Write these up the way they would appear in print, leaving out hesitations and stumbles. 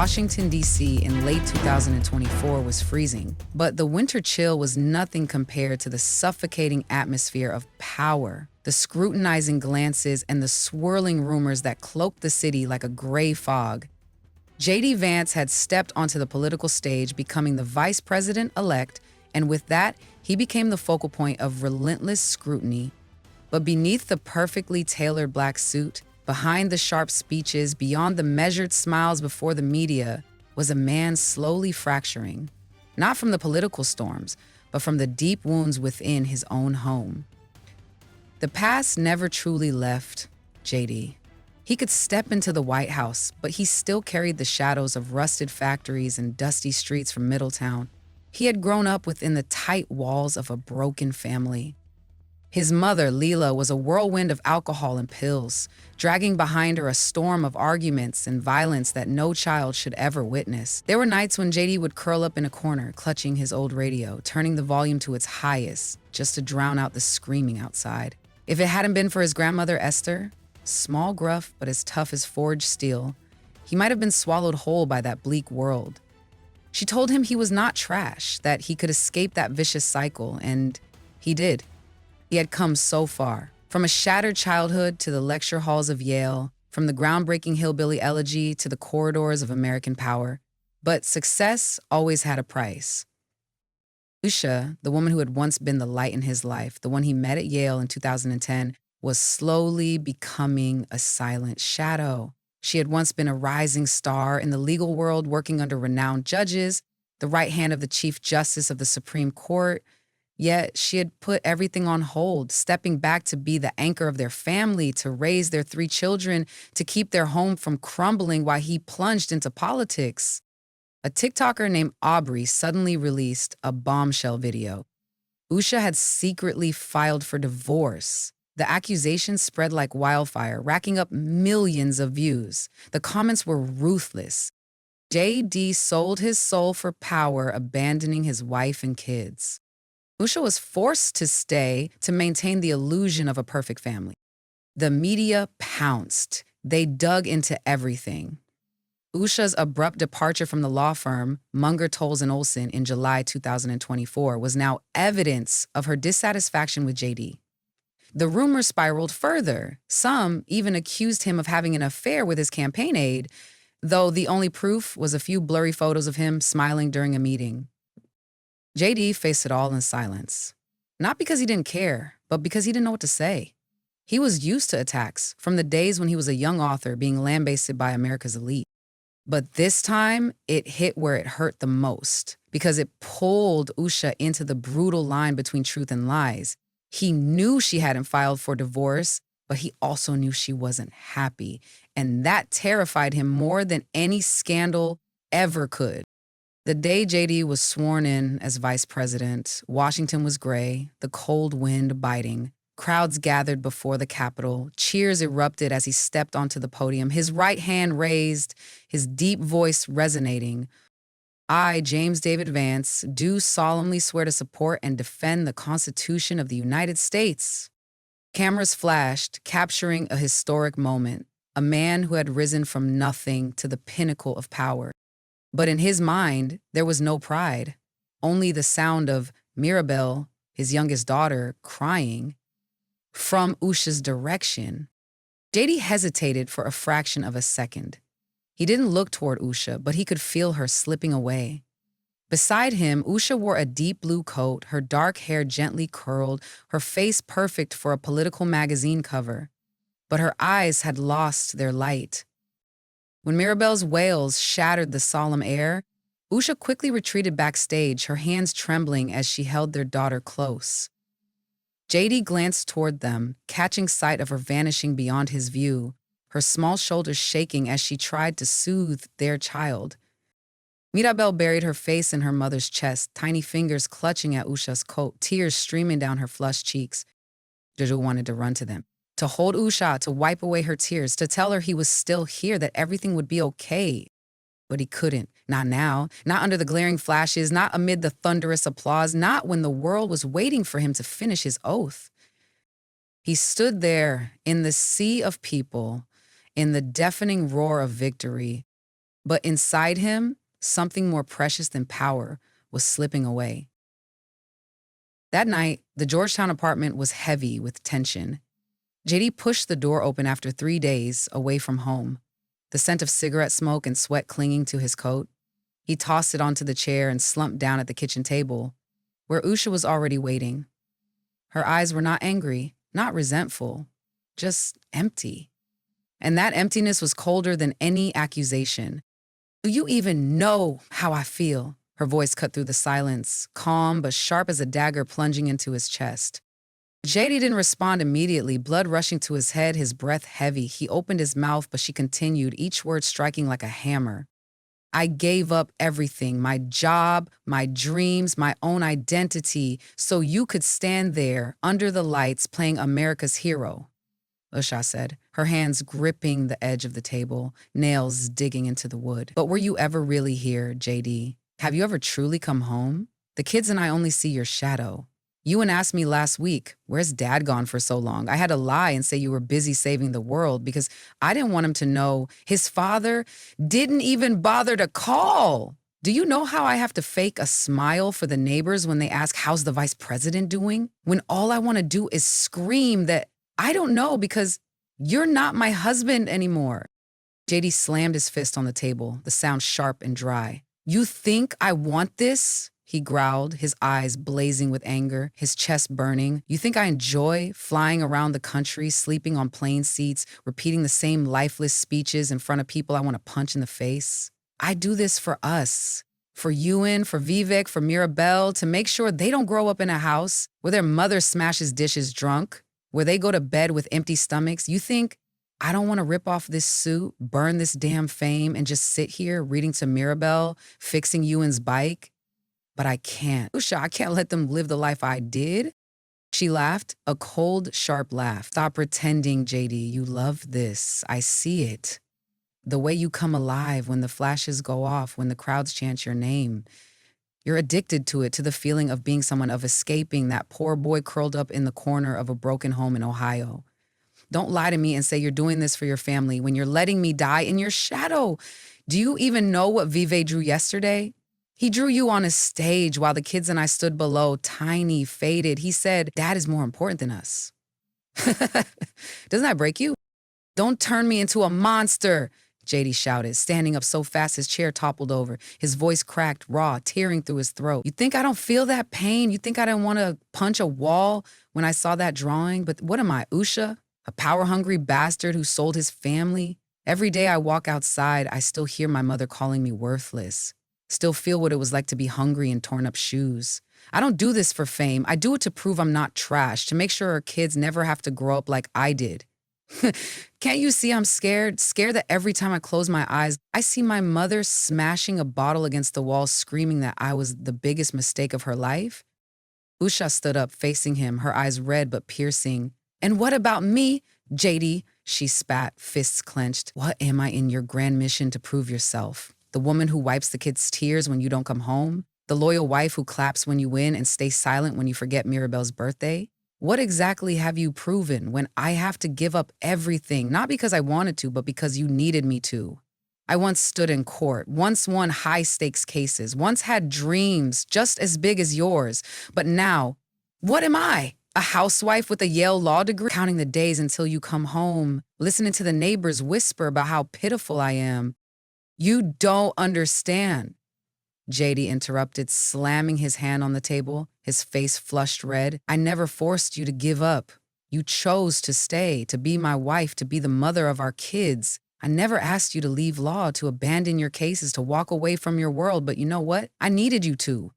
Washington, D.C. in late 2024 was freezing, but the winter chill was nothing compared to the suffocating atmosphere of power, the scrutinizing glances, and the swirling rumors that cloaked the city like a gray fog. JD Vance had stepped onto the political stage, becoming the vice president-elect, and with that, he became the focal point of relentless scrutiny. But beneath the perfectly tailored black suit, behind the sharp speeches, beyond the measured smiles before the media, was a man slowly fracturing, not from the political storms, but from the deep wounds within his own home. The past never truly left JD. He could step into the White House, but he still carried the shadows of rusted factories and dusty streets from Middletown. He had grown up within the tight walls of a broken family. His mother, Leela, was a whirlwind of alcohol and pills, dragging behind her a storm of arguments and violence that no child should ever witness. There were nights when JD would curl up in a corner, clutching his old radio, turning the volume to its highest, just to drown out the screaming outside. If it hadn't been for his grandmother, Esther, small, gruff, but as tough as forged steel, he might have been swallowed whole by that bleak world. She told him he was not trash, that he could escape that vicious cycle, and he did. He had come so far, from a shattered childhood to the lecture halls of Yale, from the groundbreaking hillbilly elegy to the corridors of American power. But success always had a price. Usha, the woman who had once been the light in his life, the one he met at Yale in 2010, was slowly becoming a silent shadow. She had once been a rising star in the legal world, working under renowned judges, the right hand of the Chief Justice of the Supreme Court. Yet she had put everything on hold, stepping back to be the anchor of their family, to raise their 3 children, to keep their home from crumbling while he plunged into politics. A TikToker named Aubrey suddenly released a bombshell video. Usha had secretly filed for divorce. The accusations spread like wildfire, racking up millions of views. The comments were ruthless. JD sold his soul for power, abandoning his wife and kids. Usha was forced to stay to maintain the illusion of a perfect family. The media pounced. They dug into everything. Usha's abrupt departure from the law firm, Munger, Tolles & Olson, in July 2024 was now evidence of her dissatisfaction with JD. The rumors spiraled further. Some even accused him of having an affair with his campaign aide, though the only proof was a few blurry photos of him smiling during a meeting. JD faced it all in silence. Not because he didn't care, but because he didn't know what to say. He was used to attacks from the days when he was a young author being lambasted by America's elite. But this time, it hit where it hurt the most, because it pulled Usha into the brutal line between truth and lies. He knew she hadn't filed for divorce, but he also knew she wasn't happy, and that terrified him more than any scandal ever could. The day JD was sworn in as vice president, Washington was gray, the cold wind biting. Crowds gathered before the Capitol. Cheers erupted as he stepped onto the podium, his right hand raised, his deep voice resonating. I, James David Vance, do solemnly swear to support and defend the Constitution of the United States. Cameras flashed, capturing a historic moment, a man who had risen from nothing to the pinnacle of power. But in his mind, there was no pride, only the sound of Mirabelle, his youngest daughter, crying. From Usha's direction, JD hesitated for a fraction of a second. He didn't look toward Usha, but he could feel her slipping away. Beside him, Usha wore a deep blue coat, her dark hair gently curled, her face perfect for a political magazine cover. But her eyes had lost their light. When Mirabelle's wails shattered the solemn air, Usha quickly retreated backstage, her hands trembling as she held their daughter close. JD glanced toward them, catching sight of her vanishing beyond his view, her small shoulders shaking as she tried to soothe their child. Mirabelle buried her face in her mother's chest, tiny fingers clutching at Usha's coat, tears streaming down her flushed cheeks. Jojo wanted to run to them, to hold Usha, to wipe away her tears, to tell her he was still here, that everything would be okay. But he couldn't. Not now. Not under the glaring flashes, not amid the thunderous applause, not when the world was waiting for him to finish his oath. He stood there in the sea of people, in the deafening roar of victory, But inside him, something more precious than power was slipping away. That night, the Georgetown apartment was heavy with tension. JD pushed the door open after 3 days away from home, the scent of cigarette smoke and sweat clinging to his coat. He tossed it onto the chair and slumped down at the kitchen table, where Usha was already waiting. Her eyes were not angry, not resentful, just empty. And that emptiness was colder than any accusation. "Do you even know how I feel?" Her voice cut through the silence, calm but sharp as a dagger plunging into his chest. JD didn't respond immediately, blood rushing to his head, his breath heavy. He opened his mouth, but she continued, each word striking like a hammer. "I gave up everything, my job, my dreams, my own identity, so you could stand there under the lights playing America's hero," Usha said, her hands gripping the edge of the table, nails digging into the wood. "But were you ever really here, JD? Have you ever truly come home? The kids and I only see your shadow. You and asked me last week, where's Dad gone for so long? I had to lie and say you were busy saving the world because I didn't want him to know his father didn't even bother to call. Do you know how I have to fake a smile for the neighbors when they ask, how's the vice president doing? When all I want to do is scream that I don't know because you're not my husband anymore." JD slammed his fist on the table, the sound sharp and dry. "You think I want this?" he growled, his eyes blazing with anger, his chest burning. "You think I enjoy flying around the country, sleeping on plane seats, repeating the same lifeless speeches in front of people I want to punch in the face? I do this for us. For Ewan, for Vivek, for Mirabelle, to make sure they don't grow up in a house where their mother smashes dishes drunk, where they go to bed with empty stomachs. You think I don't want to rip off this suit, burn this damn fame, and just sit here reading to Mirabelle, fixing Ewan's bike? But I can't. Usha, I can't let them live the life I did." She laughed, a cold, sharp laugh. "Stop pretending, JD. You love this. I see it. The way you come alive when the flashes go off, when the crowds chant your name. You're addicted to it, to the feeling of being someone, of escaping that poor boy curled up in the corner of a broken home in Ohio. Don't lie to me and say you're doing this for your family when you're letting me die in your shadow. Do you even know what Vivek drew yesterday? He drew you on a stage while the kids and I stood below, tiny, faded. He said, Dad is more important than us." "Doesn't that break you?" "Don't turn me into a monster," JD shouted, standing up so fast his chair toppled over. His voice cracked, raw, tearing through his throat. "You think I don't feel that pain? You think I didn't want to punch a wall when I saw that drawing? But what am I, Usha? A power-hungry bastard who sold his family? Every day I walk outside, I still hear my mother calling me worthless. Still feel what it was like to be hungry in torn-up shoes. I don't do this for fame. I do it to prove I'm not trash, to make sure our kids never have to grow up like I did. Can't you see I'm scared? Scared that every time I close my eyes, I see my mother smashing a bottle against the wall, screaming that I was the biggest mistake of her life?" Usha stood up, facing him, her eyes red but piercing. "And what about me, JD?" she spat, fists clenched. "What am I in your grand mission to prove yourself? The woman who wipes the kids' tears when you don't come home? The loyal wife who claps when you win and stays silent when you forget Mirabelle's birthday? What exactly have you proven when I have to give up everything, not because I wanted to, but because you needed me to? I once stood in court, once won high-stakes cases, once had dreams just as big as yours. But now, what am I? A housewife with a Yale law degree? Counting the days until you come home, listening to the neighbors whisper about how pitiful I am. You don't understand," JD interrupted, slamming his hand on the table, his face flushed red. "I never forced you to give up. You chose to stay, to be my wife, to be the mother of our kids. I never asked you to leave law, to abandon your cases, to walk away from your world, but you know what? I needed you to.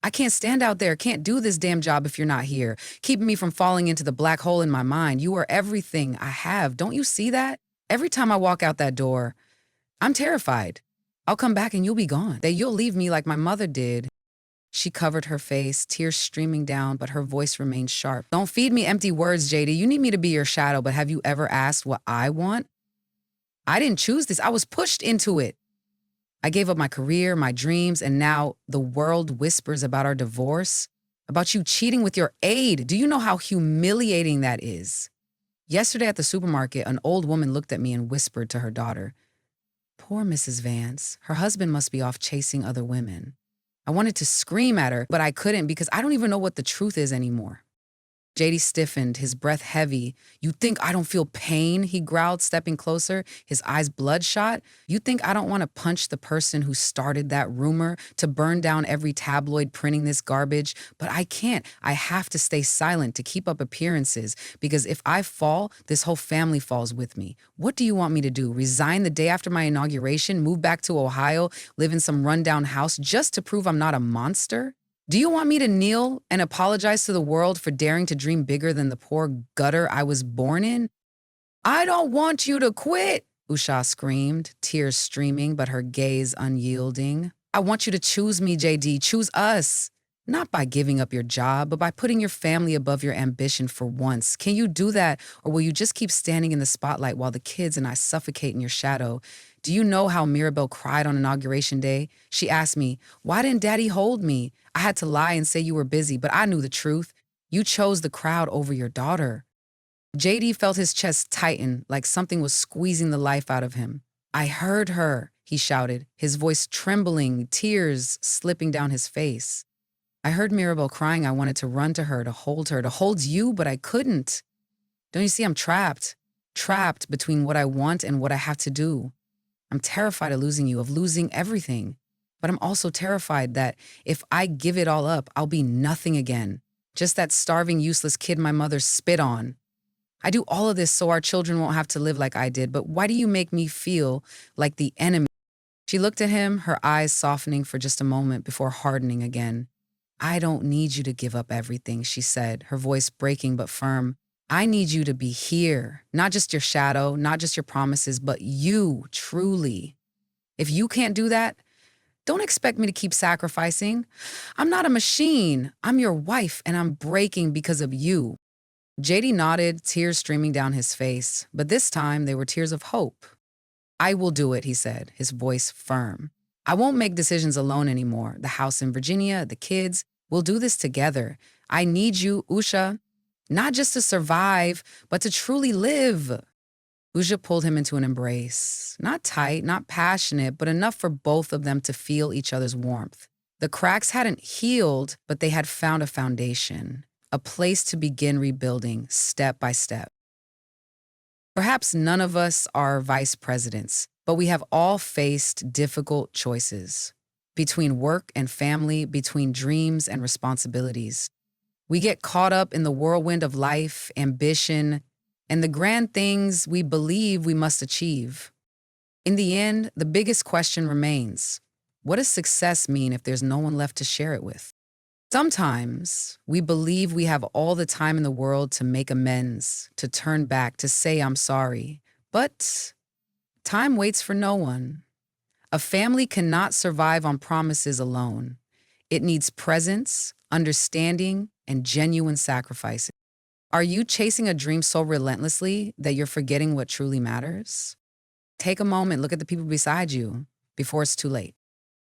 I can't stand out there, can't do this damn job if you're not here, keeping me from falling into the black hole in my mind. You are everything I have. Don't you see that? Every time I walk out that door, I'm terrified. I'll come back and you'll be gone. That you'll leave me like my mother did." She covered her face, tears streaming down, but her voice remained sharp. "Don't feed me empty words, JD. You need me to be your shadow, but have you ever asked what I want? I didn't choose this. I was pushed into it. I gave up my career, my dreams, and now the world whispers about our divorce, about you cheating with your aide. Do you know how humiliating that is? Yesterday at the supermarket, an old woman looked at me and whispered to her daughter, Poor Mrs. Vance. Her husband must be off chasing other women. I wanted to scream at her, but I couldn't because I don't even know what the truth is anymore. JD stiffened, his breath heavy. You think I don't feel pain? He growled, stepping closer, his eyes bloodshot. You think I don't want to punch the person who started that rumor, to burn down every tabloid printing this garbage? But I can't. I have to stay silent to keep up appearances, because if I fall, this whole family falls with me. What do you want me to do? Resign the day after my inauguration, move back to Ohio, live in some rundown house just to prove I'm not a monster? Do you want me to kneel and apologize to the world for daring to dream bigger than the poor gutter I was born in? I don't want you to quit, Usha screamed, tears streaming but her gaze unyielding. I want you to choose me, JD. Choose us. Not by giving up your job, but by putting your family above your ambition for once. Can you do that, or will you just keep standing in the spotlight while the kids and I suffocate in your shadow? Do you know how Mirabelle cried on Inauguration Day? She asked me, why didn't Daddy hold me? I had to lie and say you were busy, but I knew the truth. You chose the crowd over your daughter. JD felt his chest tighten like something was squeezing the life out of him. I heard her, he shouted, his voice trembling, tears slipping down his face. I heard Mirabelle crying. I wanted to run to her, to hold you, but I couldn't. Don't you see I'm trapped? Trapped between what I want and what I have to do. I'm terrified of losing you, of losing everything. But I'm also terrified that if I give it all up, I'll be nothing again. Just that starving, useless kid my mother spit on. I do all of this so our children won't have to live like I did, but why do you make me feel like the enemy? She looked at him, her eyes softening for just a moment before hardening again. I don't need you to give up everything, she said, her voice breaking but firm. I need you to be here, not just your shadow, not just your promises, but you, truly. If you can't do that, don't expect me to keep sacrificing. I'm not a machine. I'm your wife, and I'm breaking because of you. JD nodded, tears streaming down his face, but this time they were tears of hope. I will do it, he said, his voice firm. I won't make decisions alone anymore. The house in Virginia, the kids, we'll do this together. I need you, Usha, not just to survive, but to truly live. Usha pulled him into an embrace. Not tight, not passionate, but enough for both of them to feel each other's warmth. The cracks hadn't healed, but they had found a foundation, a place to begin rebuilding step by step. Perhaps none of us are vice presidents, but we have all faced difficult choices between work and family, between dreams and responsibilities. We get caught up in the whirlwind of life, ambition, and the grand things we believe we must achieve. In the end, the biggest question remains, what does success mean if there's no one left to share it with? Sometimes we believe we have all the time in the world to make amends, to turn back, to say I'm sorry. But time waits for no one. A family cannot survive on promises alone. It needs presence, understanding, and genuine sacrifice. Are you chasing a dream so relentlessly that you're forgetting what truly matters? Take a moment, look at the people beside you before it's too late.